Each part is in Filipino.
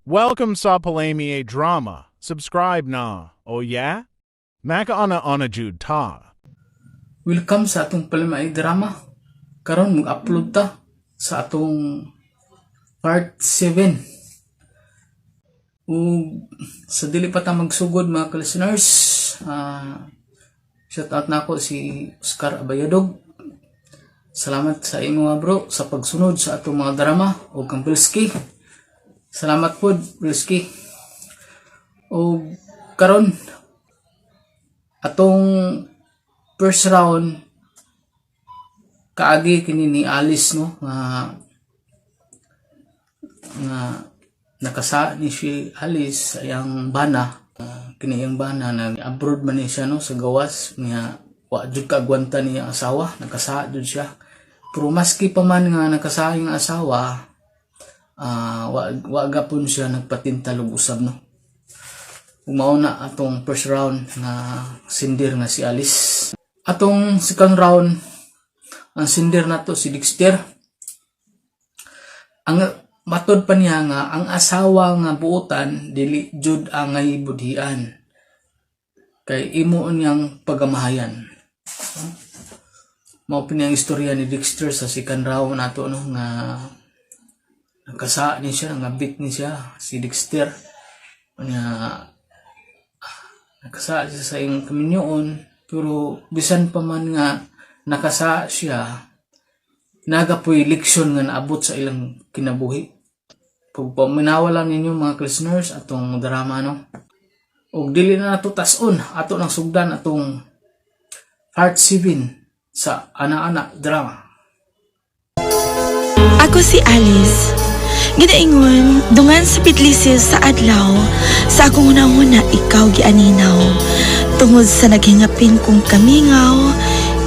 Welcome sa Palami Drama. Subscribe na. Oh yeah? Maka-ana-ana jud ta. Welcome sa atong Palamay Drama. Karon mag-upload ta sa atong part 7. Ug sa dili pa ta magsugod mga listeners, shout out nako si Oscar Abayadog. Salamat sa imo mga bro sa pagsunod sa atong mga drama o kang Bilski. Salamat po Bilski. O karon atong first round kaagi kini ni Alice no nga nakasa ni si Alice ayang bana kini yang bana nag abroad man ni siya no sa gawas niya wa jud ka agwanta ni asawa nakasa jud siya pero maski pa man nga nakasa yung asawa wa gapon siya nagpatintalo usab no umauna atong first round na sindir nga si Alice. Atong second round ang sindir nato si Dexter. Ang matod pa niya nga ang asawa nga buotan dili jud ang budhian. Kay imo niyang pagamahayan. Mao pinang istorya ni Dexter sa second round nato no nga nagkasa ni siya nga beat ni siya si Dexter. Nga nakasa siya sa iyong kaminyoon pero bisan pa man nga nakasa siya nagapoy leksyon nga naabot sa ilang kinabuhi. Pag paminawa lang ninyo mga listeners atong drama no ug dili na nato tas-on ato nang sugdan atong part 7 sa ana-ana drama. Ako si Alice. Ginaingon, dungan sa pitlisis sa adlaw, sa akong una-una ikaw gianinaw. Tungod sa naghingapin kong kamingaw,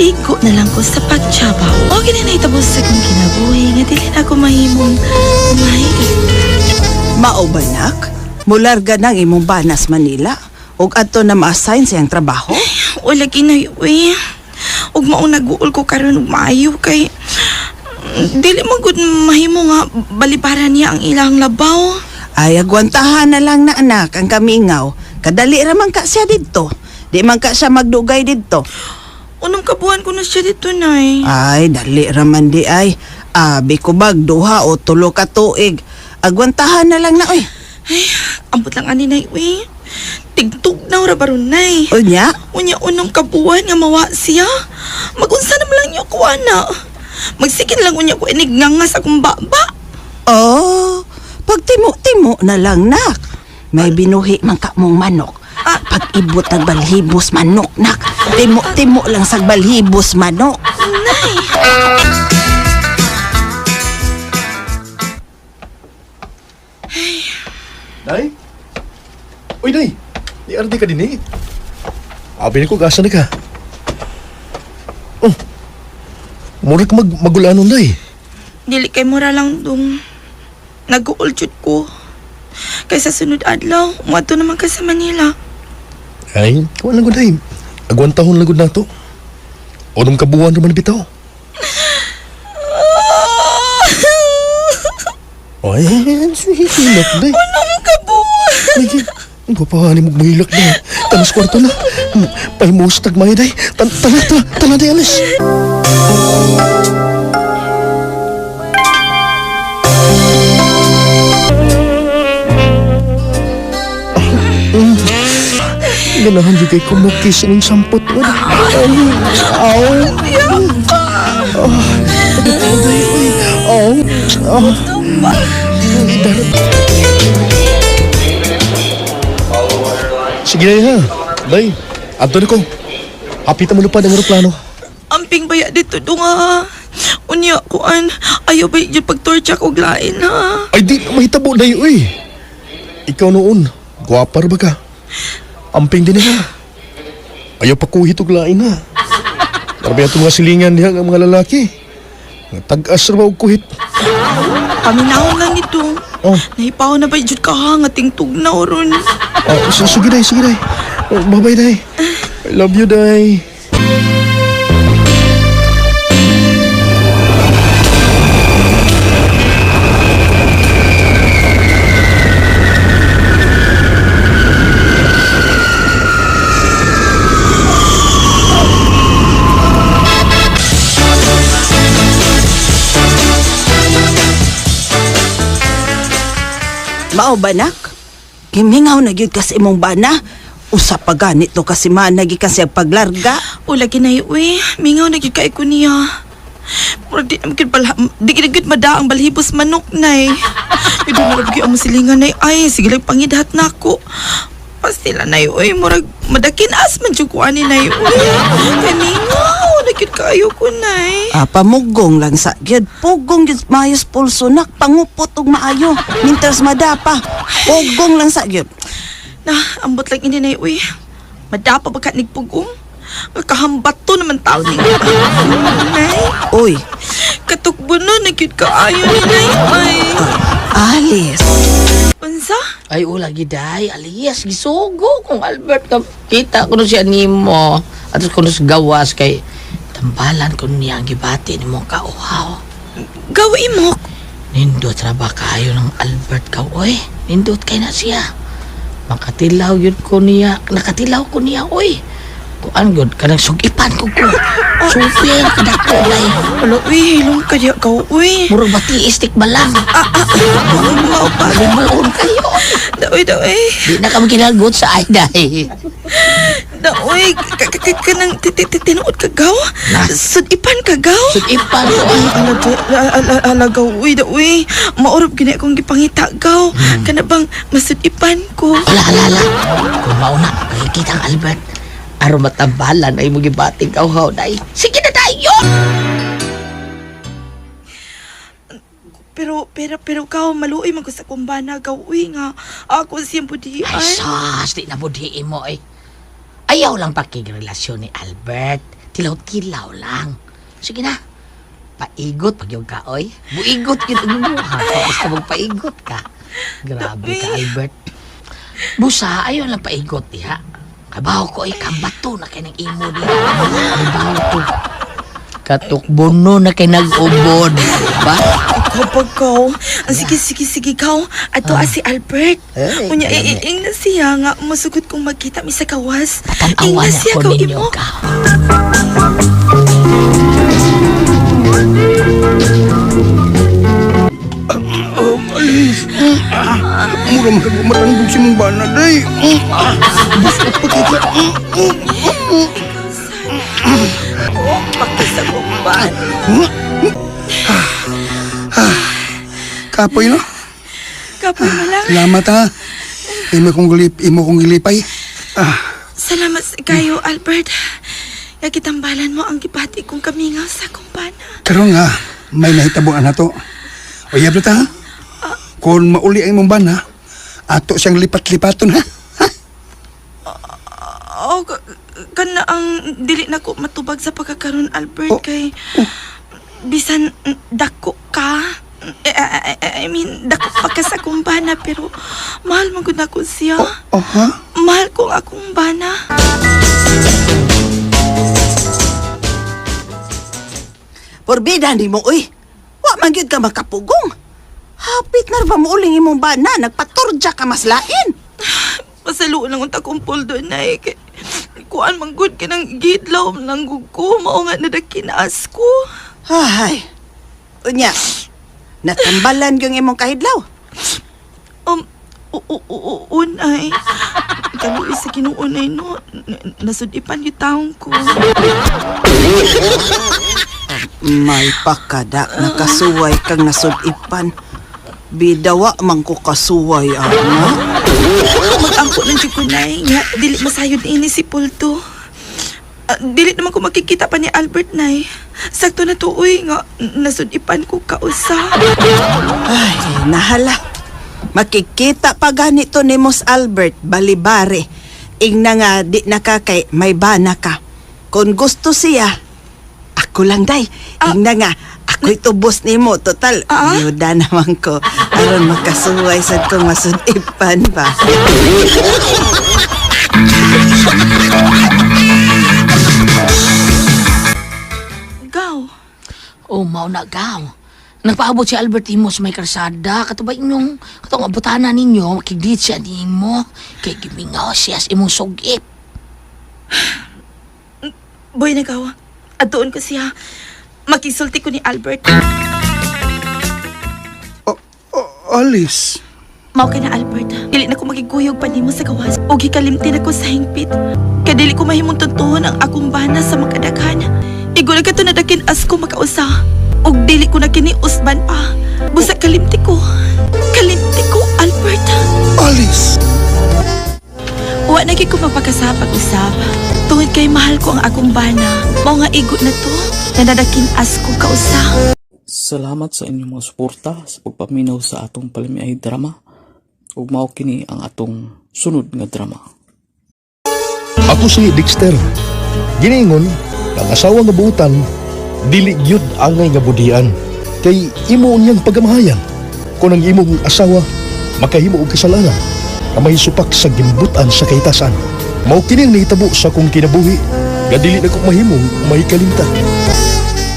igo na lang ko sa pagtsabaw. O ginanaitabos sa kong kinabuhi, nga dili na ako mahimong mahigit. Maubanak, mularga ng imong banas Manila, ug adto na ma-assign siyang trabaho? Wala ginayoy. Ug maong nag-uol ko karon ug maayo kay dili magud mahimo nga balibaran niya ang ilang labaw. Ay, agwantahan na lang na anak ang kamingaw. Kadali raman ka siya dito. Di man ka siya magdugay dito. Unong kabuhan ko na siya dito, nay. Ay, dali raman di ay. Abi ko bag, duha o tulo ka tuig. Agwantahan na lang na, oy. Ay, ambot lang ani, nay, uy. Tigtug na ora baron, nay. Unya? Unya unong kabuhan nga mawa siya. Magunsa naman lang niyo ko, ana. Magsikin lang unya ko inignganga sa akong baba. Oh, pagtimo-timo na lang nak. May binuhi man ka mong manok. Pag-ibot ng balhibos manok nak. Timo-timo lang sa balhibos manok. Nay. Day? Uy, Day! Iardi ka din eh. Abi ko gasa na ka. Oh, mura ka magulanon, Day. Dili kay mura lang dong nag-uol jud ko. Kaysa sunod adlaw, muadto naman ka sa Manila. Ay, wala ko, Day. Agwantahon lagod na to. Unong kabuhan naman bitaw. Ay, hilak, Day. Unong kabuhan. Ay, ang papahani mo mahilak na. Tanas kwarto na. Palmustag mga, Day. Tala, Day, alis. Ganahan yung kay kumukis ng sampot. Ay, aw. Sige na ha. Day, ato na ko. Hapita mo lupad ang aeroplano. Amping baya dito dong ha. Unya kuan, ayaw ba yung pagtorcha ko lain ha. Ay di, mahitabo day, uy. Ikaw noon, guwapar ba ka? Amping din ha. Ayaw pa kuhit og lain ha. Karabaya itong mga silingan diha ng mga lalaki. Tag-as raw og kuhit. Paminahon lang ito. Oh. Nahipaw na ba yung kahangating tugnaw ron. Sige day. Bye-bye day. I love you day. Mao ba nak? Gimingaw na gyud kasi imong bana. Usa pa ganito kasi managi kasi ang paglarga. O lagi na uy, mingaw na gyud kay ko niya. Murag di gid mada ang balhibos manok nay. Ido na lagi ang silingan nay ay sige lang pangidhat nako. Pastila nay uy, murag madakin as man jud ko ani nay uy. Kay mingaw na gyud kayo ko nay. Pamugong lang sa gyud. Pugong gyud maayos pulso nak. Pangupot og maayo. Mintras madapa. Pugong lang sa gyud. Na, ambot lang ini nay uy. Madapa ba ka nigpugong? Kahambat to naman tao ni nay. Uy, Katukbo na, nagyud kaayo ni nay. Ay, Alice. unsa? Ay, ula giday, alias, gisugo kung Albert ka. Kita ko na siya nimo. At ko na sa gawas kay tambalan ko niya ang gibati ni mong kauhaw. Gawi mo. Nindot ra ba kayo ng Albert ka, oy? Nindot kay na siya. Makatilaw yun ko niya, nakatilaw ko niya, oy. Kuan gud kanang sugipan ko. Supir kadako lay. Wala, uy, hilong ka diya ka, uy. Murag bati istik balang. Mao pa. Malon kayo. Daoy, daoy. Di na ka magkinagot sa ay dahi. Daoy, kanang tinuod ka gaw? Sudipan ka gaw? Sugipan ko ay. Alagaw, uy, daoy. Maurap gini akong gipangita gaw. Kana bang masudipan ko? Ala. Kung mauna, makikita ang Albert. Aron matambalan ay mo gibating kauhaw dai. Sige na tayo. Pero gaw, maluoy man ko sa kumbana gaw, uy nga. Ako siyang budian. Ay, sus, di na budhiin mo eh. Ayaw lang pakigrelasyon ni Albert. Tilaw-tilaw lang. Sige na. Paigot pag yung ka, oy. Buigot yun ang imuha. Basta magpaigot ka. Grabe ka, Albert. Busa, ayaw lang paigot, diha. Kabaw ko ay kambato na kay ng imo diha. Kabaw ko. Katukbono na kay nag-ubod. Ba? Ikaw pa gaw. Sige gaw. Ato si Albert. Ay, Unya, grabe. ing na siya nga. Masugot kong magkita mi sa kawas. Tanawan Ing na ako siya gaw ninyo imo. ka. Mura marandog si mong bana, day. Gusto pa kita. Pakisa ko ba? Kapoy, no? Kapoy mo lang. Salamat, ha. Imo kong gilipay. Salamat sa kayo, Albert. Nakitambalan mo ang gibati kong kamingaw sa kumpana. Karon nga, may nahitabuan na to. O yablo ta, ha? Kung mauli ang imong bana, ato siyang lipat-lipaton, ha? Oh, kana ang dili na ko matubag sa pagkakaroon, Albert, kay bisan dako ka. I mean, dako pa ka sa kumpana, pero mahal mo gud ako siya. Ha? Mahal ko ang akong bana. Porbida ni mo, uy. Wa man gyud ka makapugong. Hapit na ba mo uling imong bana? Nagpaturja ka mas lain. Pasalo lang unta kong puldo na eh. Kuan man gud kinang gidlaw ng gugo. Mao nga nadakinaas ko. Ay. Unya. Natambalan yung imong kahidlaw. Unay. Kaluoy sa kinuunay no. Nasudipan yung taong ko. May pakada nakasuway kang nasudipan. Bidawa man ko kasuway ana. Mag-angko ng jugunay nga. Dili masayod ini si Pulto. Dili naman ko makikita pa ni Albert nay. Sakto na tuoy nga nasudipan ko kausa. Ay, nahala. Makikita pa ganito ni Mos Albert balibare. Ingna nga di nakakay may bana ka. Kung gusto siya, ako lang day. Ingna nga, ako'y tubos ni mo. Total, yuda naman ko. Aron makasuway sa kong masudipan ba. Gaw. Oh, mao na gaw. Nagpaabot si Albert Imo sa may karsada. Katubay inyong, katong abutana ninyo, makigdit siya nimo. Kay gimingaw siya sa imong sugip. Boy na gaw. Adoon ko siya. Makisulti ko ni Albert. Alice, Mao ka na, Albert. Dili na ko magiguyog pa nimo sa gawas. O gikalimtin ako sa hingpit. Kaya dili ko mahimong tuntuhon ang akong bana sa makadaghan. Igo na ka to nadakin as ko makausa. O dili ko na kini usban pa. Busa kalimti ko. Kalimti ko, Albert. Alice! Wa na ko mapakasapag usab. Tungod kay mahal ko ang akong bana. Mao nga igo na to. Nadadakin as ko kausa. Salamat sa inyong mga suporta sa pagpaminaw sa atong palimiay drama. Ug mao kini ang atong sunod nga drama. Ako si Dexter. Giningon, ang asawa nga buutan, dili gyud angay nga budian. Kay imo niyang pagamahayan. Kung ang imong asawa, makahimo og kasalanan na may supak sa gimbutan sa kaitasan. Mao kini ang nahitabo sa kong kinabuhi, nga dili na ko mahimong may kalimtan.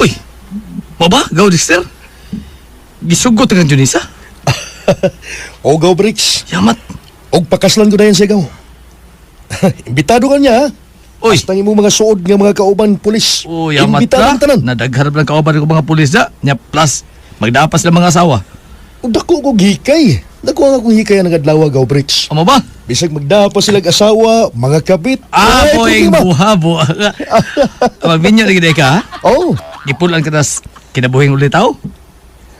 Uy, mo ba? Gaw, Dexter? Gisugot ang Junisa? O gaw, Bricks. Yamat. Og pakaslan ko na yan sigaw. Imbitado ka niya, ha? Uy. Basta yung mga suod nga mga kauban pulis. Oh, yamat Imbitado ka. ang tanan. Nadagharap lang kauban ko mga pulis da. Nya plus, magdapas lang mga asawa. Og dako ko hikay. Dako nga kong hikay ang nagadlawa, gaw, Bricks. Amo ba? Bisag magdapas silang asawa, mga kabit. Ah, ay, boy, problema. buha. Magbinyo lagi day ka, ha? Oh, Gipulan ka tas kinabuhing ulit tao?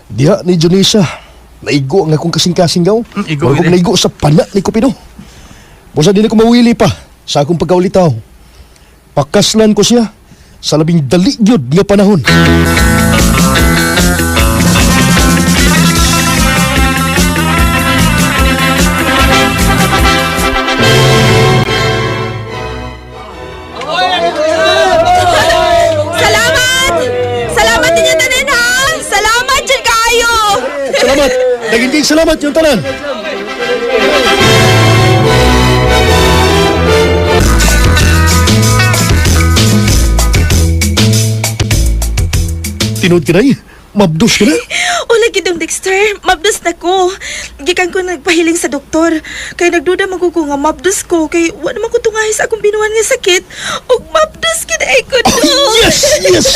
diha ni Junisa. Naigo ang akong kasing-kasing gaw. Igo, Huwag gid eh. naigo sa pana ni Cupido. Busa din ako mawili pa sa akong pagkaulitaw. Pakaslan ko siya sa labing daligyod nga panahon. Salamat! Salamat ninyo tanan ha! Salamat dyan kayo! Salamat! Naging salamat yung tanan! Tinood ka na eh. Mabdos ka na. O lagi dong Dexter, mabdos na ko. Gikan ko nagpahiling sa doktor. Kay nagduda magugo nga mabdos ko. Kay wala naman ko tungahi sa akong binuhan nga sakit. O mabdos kita ay ko Oh, yes! Yes!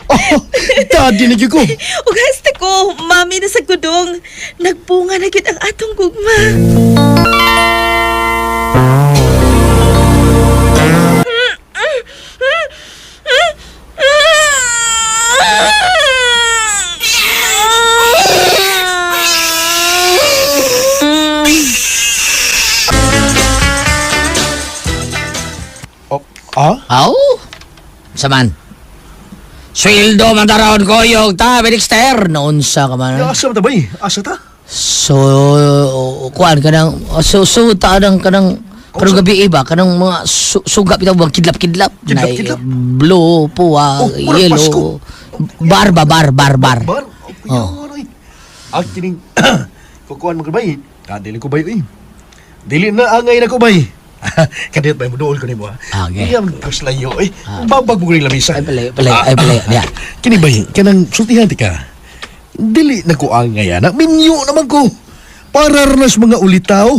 Oh, daddy na ko. O hasta ko, mami na sa gudong. Nagpunga na gyud ang atong gugma. Oh, ah? Aw? Saman. Sweldo man tarawon ko yung tabi, Dexter. Naunsa ka man. Asa ta ba eh? Asa ta? So, kuan ka ng, ta ng kanang, kanang gabi iba, kanang mga sugap ito, bang kidlap-kidlap. Kidlap-kidlap? Blue, puwa, Oh, murag yellow. Pasko. Bar. Bar? Oh. Ang kining kukuhan mo ka ba eh? Dili ko ba eh? Dili na angay na ko ba eh? Kadit ba mo dool ko ni mo ha? Ah, okay. Iyam kus layo eh. Babag mo rin lamisa. Ay, palay. Diya. Kini ba eh? Kanang sultihan ti ka? Dili na ko angay na. Minyo naman ko. Para ranas mga ulitaw.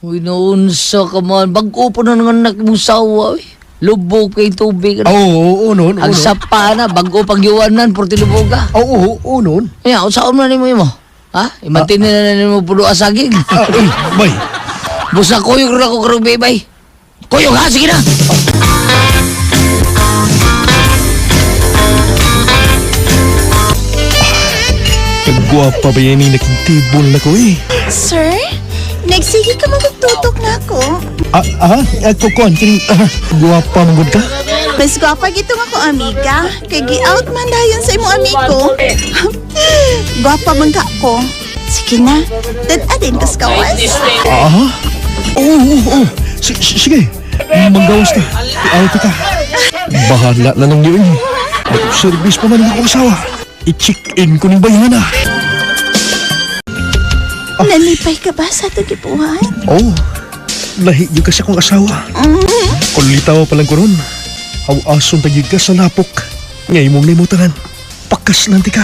Uy, naunsa ka man. Bago po na ng anak mong sawa, uy. Lubog kay tubig. Oo, noon. Ang sapa na, bago pagyuwanan, porti lubog ka. Oo, noon. Kaya, saan mo na mo? Ha? Imantin na mo pulo asagig. Bay. Busa kuyog rin ako karong bebay. Kuyog ha, sige na. Kagwapa ba yan yung nakintibol na ko eh? Sir, nagsige ka magtutok na ako. Kukuhan, kining gwapa mong ka? Mas gwapa gito nga ko, amiga. Kay gi-out man dayon sa imong amigo. Gwapa man ka ko. Sige na, dadadin kas kawas. Oo. Sige. Manggawas na. Iawat ka. Bahala na lang yun. Mag-service pa man ako asawa. I-check-in ko ng bayan na. Nanipay ka ba sa itong kipuhan? Oo. Lahi yung kasi akong asawa. Kung litaw pa lang ko ron. Aw-ason tagig ka sa lapok. Ngayon mong limutangan. Pakas lang ka.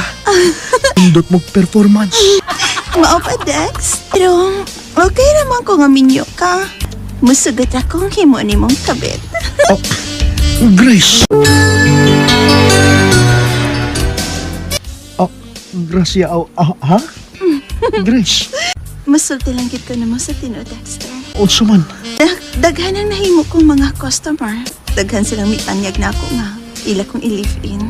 Indot mo performance. Mao pa, Dex? Pero, okay naman ko nga minyo ka. Musugot akong himo ni mong kabit. Oh, Grace. Oh, Gracia. Ha? Grace. masulti lang gid ko namo sa tinuod, Dexter. Unsa man? Daghan ang nahimo kong mga customer. Daghan silang mitanyag na ako nga. Ila kong i-live-in.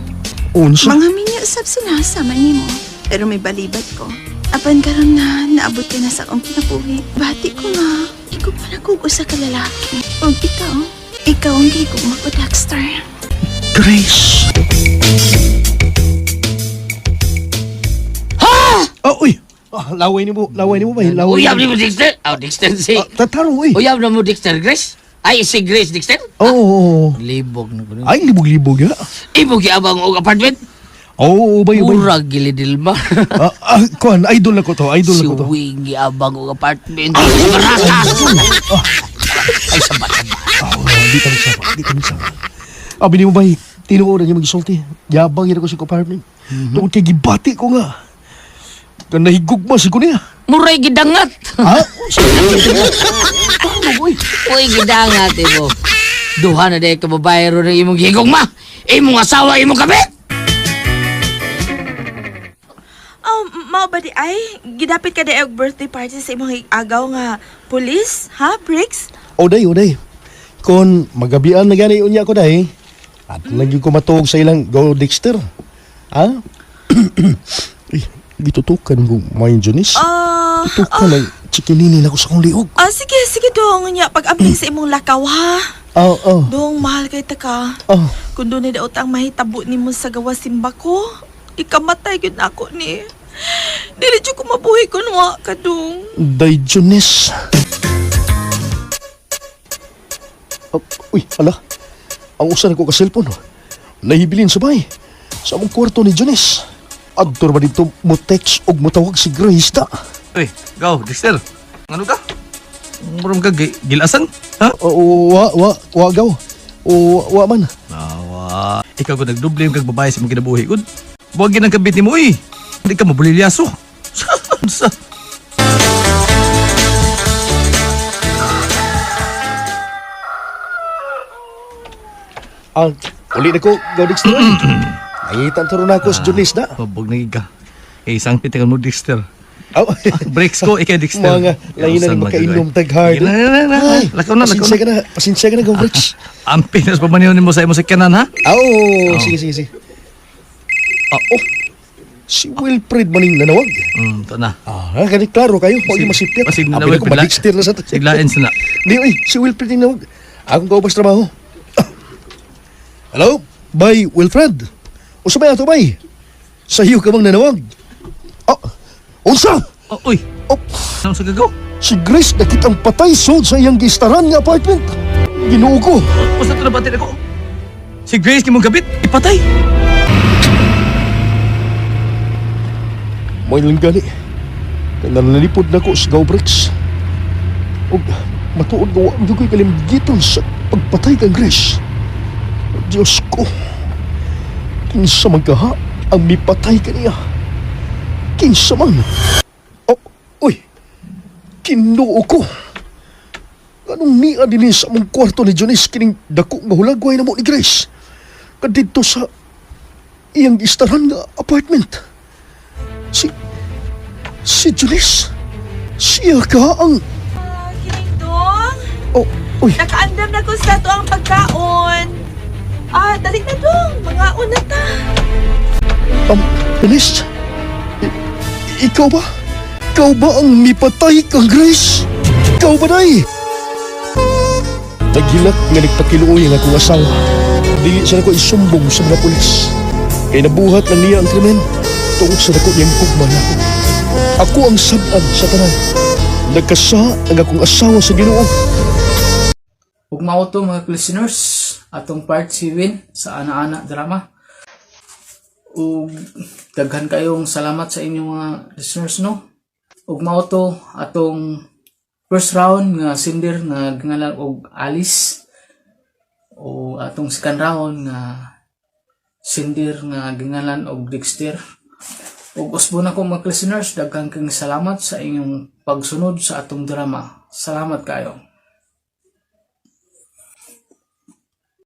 Unsa? Mga minyo sab sila sama nimo. Pero may balibad ko. Apan karon nga naabot ka na sa akong kinabuhi. Bati ko nga. Ikaw pa nakugo sa kalalaki. O ikaw ang gigong ako, Dexter. Grace. Uy! Laway ni mo ba? Uyab ni mo, Dexter. Dexter si... Tataro, uy. Uyab na mo, Dexter, Grace. Ay, si Grace, Dexter. Oo. Libog na ko. Ay, libog-libog ya. Imo giabang og apartment. Oo, ubay. Murag gilidilma. Kuan, idol na ko to. Si Wing giabang og apartment. Barakas. Ay, sabat. Di kami sama. Abi ni mo ba, tinuoran niya mag-isulti. Yabang yun ako sa apartment. Tungkol kay gibati ko nga. Kan nahigugma sa ko niya. Muray gidangat. Ha? Uy, gidangat, imo. Duha na dahil kababayro ng imong higugma. Imong asawa, imong kabit. Mao ba di ay? Gidapit ka di og birthday party sa imong agaw nga pulis? Ha, Briggs? Oday. Kon magabian na gani unya ko dahi. At lagi ko matuog sa ilang go Dexter. Ha? Gitutukan ko main Jonis. Tutukan ay chikinini na ko sa kong liog. Sige dong nya pag-amping sa imong lakaw ha. Dong mahal kay ta ka. Kung doon na daot ang mahitabo nimo sa gawa simba ko, ikamatay gyud ako ni. Dili jud ko mabuhi kun wa ka dong. Day Jonis. Uy, hala. Ang usan ko ka cellphone. Nahibilin sa bay. Sa among kwarto ni Jonis. Adtor ba dito mo text o mo tawag si Grace da? Uy, gaw, Dexter. Ano ka? Muram ka gilasan? Ha? Wa gaw. Wa man. Nawa. Ikaw ko nagdoble yung kagbabae sa mga kinabuhi ko. Huwag ginang kabit ni mo eh. Hindi ka mabulilyaso. Sa... Uli na ko, gaw Dexter. Nangitan turo na ako sa Jonis da. Pabog na ka. Isang pitikan mo, Dexter. Aw. Breaks ko, ikaw, Dexter. Mga lain na rin makainom tag-hard. Lakaw na. Pasensya ka na, gaw Breaks. Ang pinas pa maniyon mo sa imo sa kanan, ha? Sige. Si Wilfred maning nanawag. Ito na. Ganit klaro kayo. Huwag yung masipyat. Pasig Abi nanawag, ko, ma-Dexter na sa to. Siglain sa na. Di, si Wilfred yung nawag. Akong kaubas trabaho. Hello? Bay, Wilfred. Usa ba ito, bay? Sa iyo ka bang nanawag? Unsa? Uy, ano sa gagaw? Si Grace nakitang patay sod sa iyang gistaran nga apartment. Ginoo ko. Basta ito na batin ako. Si Grace kimong kabit, ipatay. May lang gani. Kaya nalipod na ko sa Gawbrex. O matuod na wang ko'y kalimgitan sa pagpatay kang Grace. Diyos ko. Kinsa man kaha ang mipatay ka niya. Kinsa man. Uy. Kinuo ko. Anong niya din sa mong kwarto ni Jonis kining dako nga hulagway na mo ni Grace. Kadito sa iyang istaran nga apartment. Si Jonis. Siya ka ang... Kinigdong? Uy. Nakaandam na ko sa to ang pagkaon. Dali na dong. Mga una ta. Jonis? Ikaw ba? Ikaw ba ang mipatay kang Grace? Ikaw ba, day? Naghilak nga nagpakiluoy ang akong asawa. Dili siya ko isumbong sa mga pulis. Kaya nabuhat lang niya ang krimen tungkol sa dako niyang kugman ako. Ako ang saban sa tanan. Nagkasa ang akong asawa sa Ginoo. Ug mao to mga listeners, atong part 7 sa ana-ana drama. Ug daghan kayong salamat sa inyong mga listeners, no? Ug mao to atong first round nga sindir nga gingalan og Alice. O atong second round nga sindir nga gingalan og Dexter. Ug usbo na ko mga listeners, daghang kang salamat sa inyong pagsunod sa atong drama. Salamat kayo.